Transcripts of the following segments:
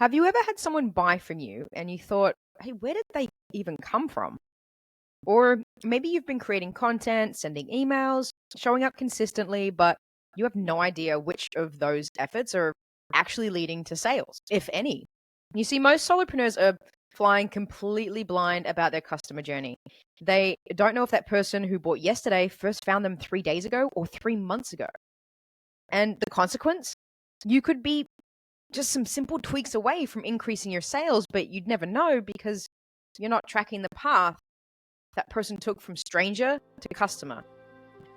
Have you ever had someone buy from you and you thought, hey, where did they even come from? Or maybe you've been creating content, sending emails, showing up consistently, but you have no idea which of those efforts are actually leading to sales, if any. You see, most solopreneurs are flying completely blind about their customer journey. They don't know if that person who bought yesterday first found them 3 days ago or 3 months ago. And the consequence? You could be just some simple tweaks away from increasing your sales, but you'd never know because you're not tracking the path that person took from stranger to customer.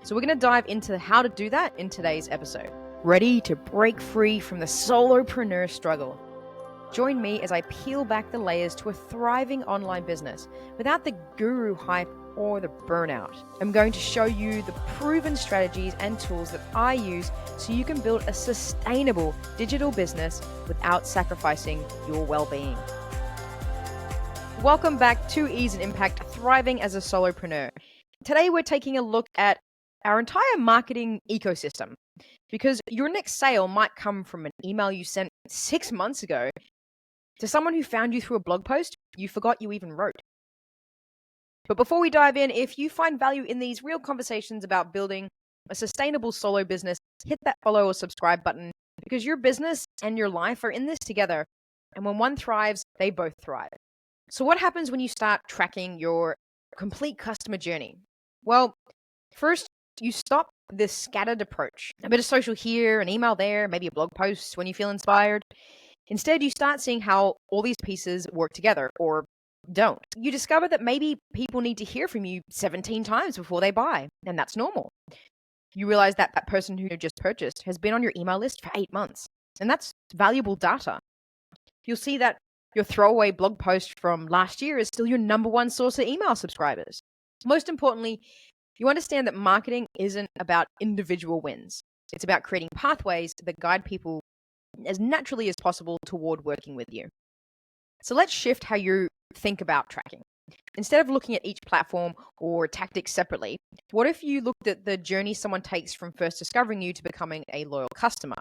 So we're going to dive into how to do that in today's episode. Ready to break free from the solopreneur struggle? Join me as I peel back the layers to a thriving online business without the guru hype or the burnout. I'm going to show you the proven strategies and tools that I use so you can build a sustainable digital business without sacrificing your well-being. Welcome back to Ease and Impact, Thriving as a Solopreneur. Today we're taking a look at our entire marketing ecosystem because your next sale might come from an email you sent 6 months ago to someone who found you through a blog post you forgot you even wrote. But before we dive in, if you find value in these real conversations about building a sustainable solo business, hit that follow or subscribe button because your business and your life are in this together. And when one thrives, they both thrive. So what happens when you start tracking your complete customer journey? Well, first, you stop this scattered approach. A bit of social here, an email there, maybe a blog post when you feel inspired. Instead, you start seeing how all these pieces work together or don't. You discover that maybe people need to hear from you 17 times before they buy, and that's normal. You realize that that person who just purchased has been on your email list for 8 months, and that's valuable data. You'll see that your throwaway blog post from last year is still your number one source of email subscribers. Most importantly, you understand that marketing isn't about individual wins. It's about creating pathways that guide people as naturally as possible toward working with you. So let's shift how you think about tracking. Instead of looking at each platform or tactic separately, what if you looked at the journey someone takes from first discovering you to becoming a loyal customer?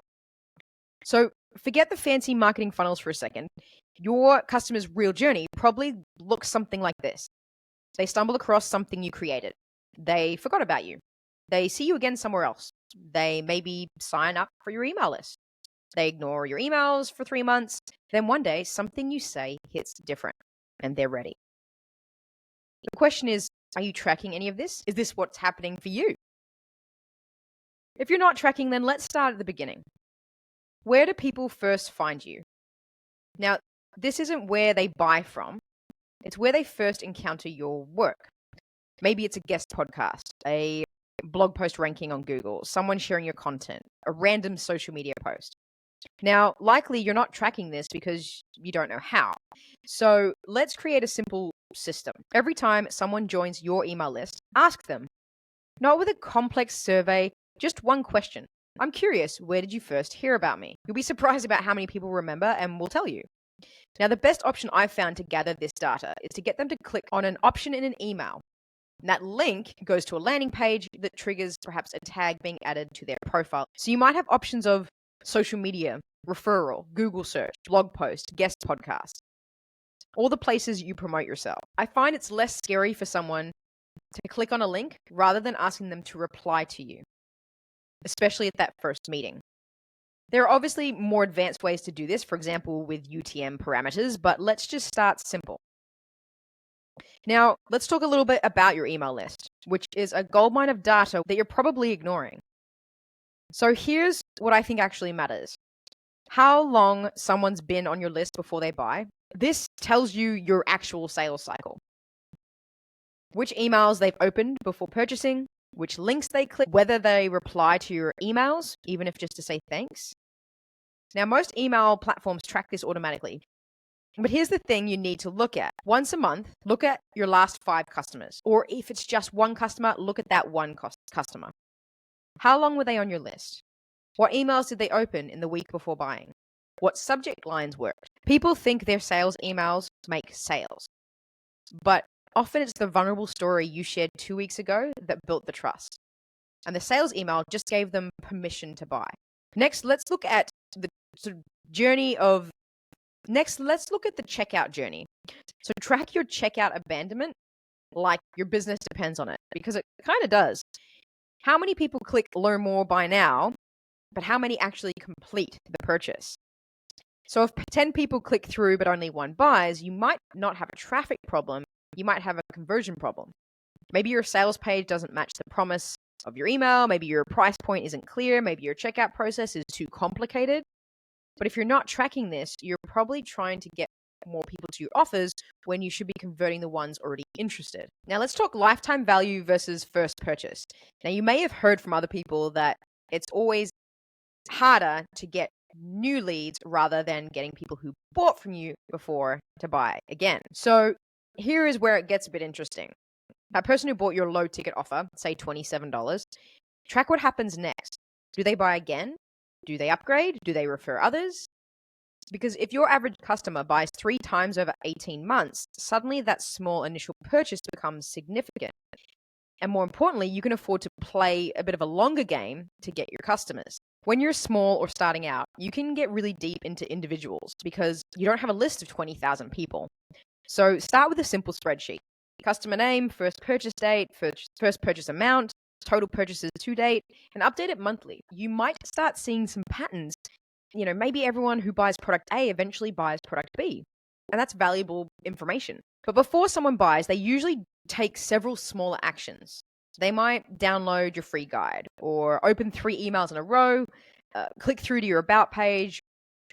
So forget the fancy marketing funnels for a second. Your customer's real journey probably looks something like this. They stumble across something you created. They forgot about you. They see you again somewhere else. They maybe sign up for your email list. They ignore your emails for 3 months. Then one day, something you say hits different and they're ready. The question is, are you tracking any of this? Is this what's happening for you? If you're not tracking, then let's start at the beginning. Where do people first find you? Now, this isn't where they buy from. It's where they first encounter your work. Maybe it's a guest podcast, a blog post ranking on Google, someone sharing your content, a random social media post. Now, likely you're not tracking this because you don't know how. So let's create a simple system. Every time someone joins your email list, ask them, not with a complex survey, just one question. I'm curious, where did you first hear about me? You'll be surprised about how many people remember and will tell you. Now, the best option I've found to gather this data is to get them to click on an option in an email. And that link goes to a landing page that triggers perhaps a tag being added to their profile. So you might have options of social media, referral, Google search, blog post, guest podcast, all the places you promote yourself. I find it's less scary for someone to click on a link rather than asking them to reply to you, especially at that first meeting. There are obviously more advanced ways to do this, for example, with UTM parameters, but let's just start simple. Now, let's talk a little bit about your email list, which is a goldmine of data that you're probably ignoring. So here's what I think actually matters. How long someone's been on your list before they buy. This tells you your actual sales cycle. Which emails they've opened before purchasing, which links they click, whether they reply to your emails, even if just to say thanks. Now, most email platforms track this automatically. But here's the thing you need to look at. Once a month, look at your last 5 customers. Or if it's just one customer, look at that one customer. How long were they on your list? What emails did they open in the week before buying? What subject lines worked? People think their sales emails make sales. But often it's the vulnerable story you shared 2 weeks ago that built the trust. And the sales email just gave them permission to buy. Next, let's look at the sort of journey of Next, let's look at the checkout journey. So track your checkout abandonment like your business depends on it, because it kind of does. How many people click learn more, buy now, but how many actually complete the purchase? So if 10 people click through but only one buys, you might not have a traffic problem, you might have a conversion problem. Maybe your sales page doesn't match the promise of your email, maybe your price point isn't clear, maybe your checkout process is too complicated. But if you're not tracking this, you're probably trying to get more people to your offers when you should be converting the ones already interested. Now let's talk lifetime value versus first purchase. Now you may have heard from other people that it's always harder to get new leads rather than getting people who bought from you before to buy again. So here is where it gets a bit interesting. That person who bought your low ticket offer, say $27, track what happens next. Do they buy again? Do they upgrade? Do they refer others? Because if your average customer buys 3 times over 18 months, suddenly that small initial purchase becomes significant. And more importantly, you can afford to play a bit of a longer game to get your customers. When you're small or starting out, you can get really deep into individuals because you don't have a list of 20,000 people. So start with a simple spreadsheet. Customer name, first purchase date, first purchase amount, total purchases to date, and update it monthly. You might start seeing some patterns. Maybe everyone who buys product A eventually buys product B, and that's valuable information. But before someone buys, they usually take several smaller actions. They might download your free guide or open 3 emails in a row, click through to your about page,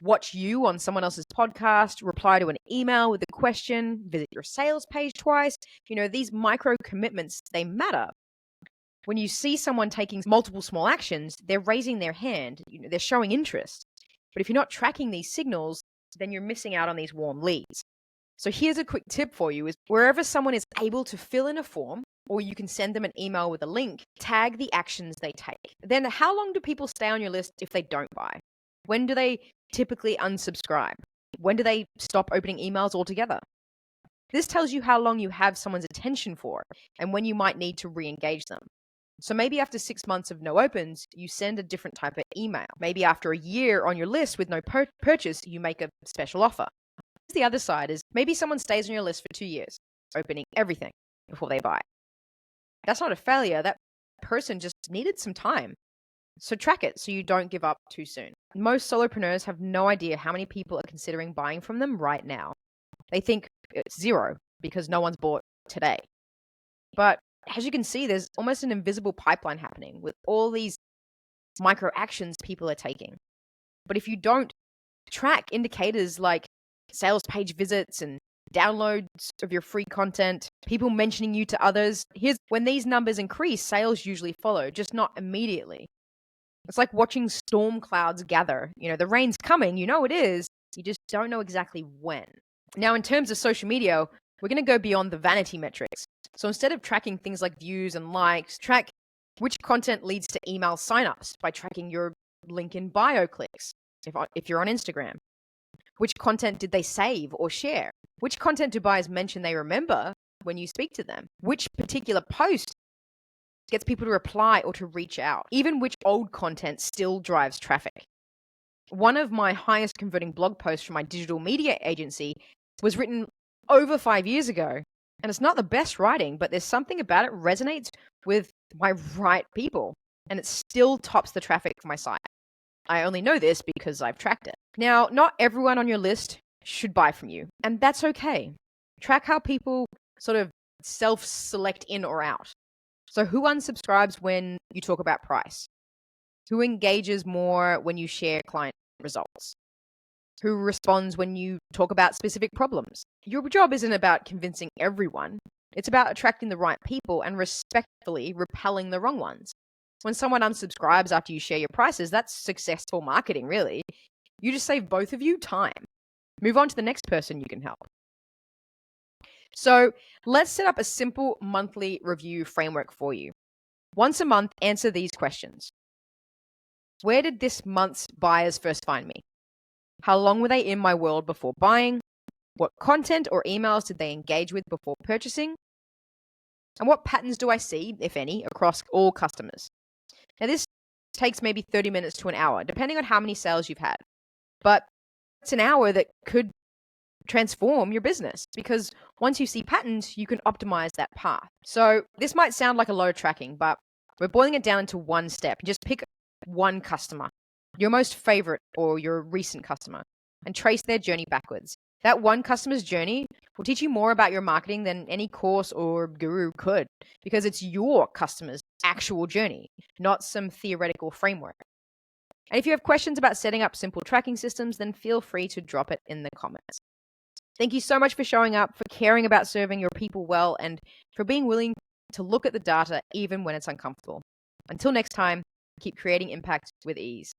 watch you on someone else's podcast, reply to an email with a question, visit your sales page twice. These micro commitments, they matter. When you see someone taking multiple small actions, they're raising their hand, they're showing interest. But if you're not tracking these signals, then you're missing out on these warm leads. So here's a quick tip for you: is wherever someone is able to fill in a form, or you can send them an email with a link, tag the actions they take. Then how long do people stay on your list if they don't buy? When do they typically unsubscribe? When do they stop opening emails altogether? This tells you how long you have someone's attention for and when you might need to re-engage them. So maybe after 6 months of no opens, you send a different type of email. Maybe after a year on your list with no purchase, you make a special offer. The other side is maybe someone stays on your list for 2 years, opening everything before they buy. That's not a failure. That person just needed some time. So track it so you don't give up too soon. Most solopreneurs have no idea how many people are considering buying from them right now. They think it's 0 because no one's bought today. But as you can see, there's almost an invisible pipeline happening with all these micro actions people are taking. But if you don't track indicators like sales page visits and downloads of your free content, people mentioning you to others, when these numbers increase, sales usually follow, just not immediately. It's like watching storm clouds gather. The rain's coming, it is, you just don't know exactly when. Now, in terms of social media, we're going to go beyond the vanity metrics. So instead of tracking things like views and likes, track which content leads to email signups by tracking your link in bio clicks if you're on Instagram. Which content did they save or share? Which content do buyers mention they remember when you speak to them? Which particular post gets people to reply or to reach out? Even which old content still drives traffic? One of my highest converting blog posts from my digital media agency was written over 5 years ago. And it's not the best writing, but there's something about it resonates with my right people. And it still tops the traffic for my site. I only know this because I've tracked it. Now, not everyone on your list should buy from you, and that's okay. Track how people sort of self-select in or out. So who unsubscribes when you talk about price? Who engages more when you share client results? Who responds when you talk about specific problems? Your job isn't about convincing everyone. It's about attracting the right people and respectfully repelling the wrong ones. When someone unsubscribes after you share your prices, that's successful marketing, really. You just save both of you time. Move on to the next person you can help. So let's set up a simple monthly review framework for you. Once a month, answer these questions. Where did this month's buyers first find me? How long were they in my world before buying? What content or emails did they engage with before purchasing? And what patterns do I see, if any, across all customers? Now, this takes maybe 30 minutes to an hour, depending on how many sales you've had. But it's an hour that could transform your business, because once you see patterns, you can optimize that path. So this might sound like a lot of tracking, but we're boiling it down into one step. Just pick one customer, your most favorite or your recent customer, and trace their journey backwards. That one customer's journey will teach you more about your marketing than any course or guru could, because it's your customer's actual journey, not some theoretical framework. And if you have questions about setting up simple tracking systems, then feel free to drop it in the comments. Thank you so much for showing up, for caring about serving your people well, and for being willing to look at the data even when it's uncomfortable. Until next time, keep creating impact with ease.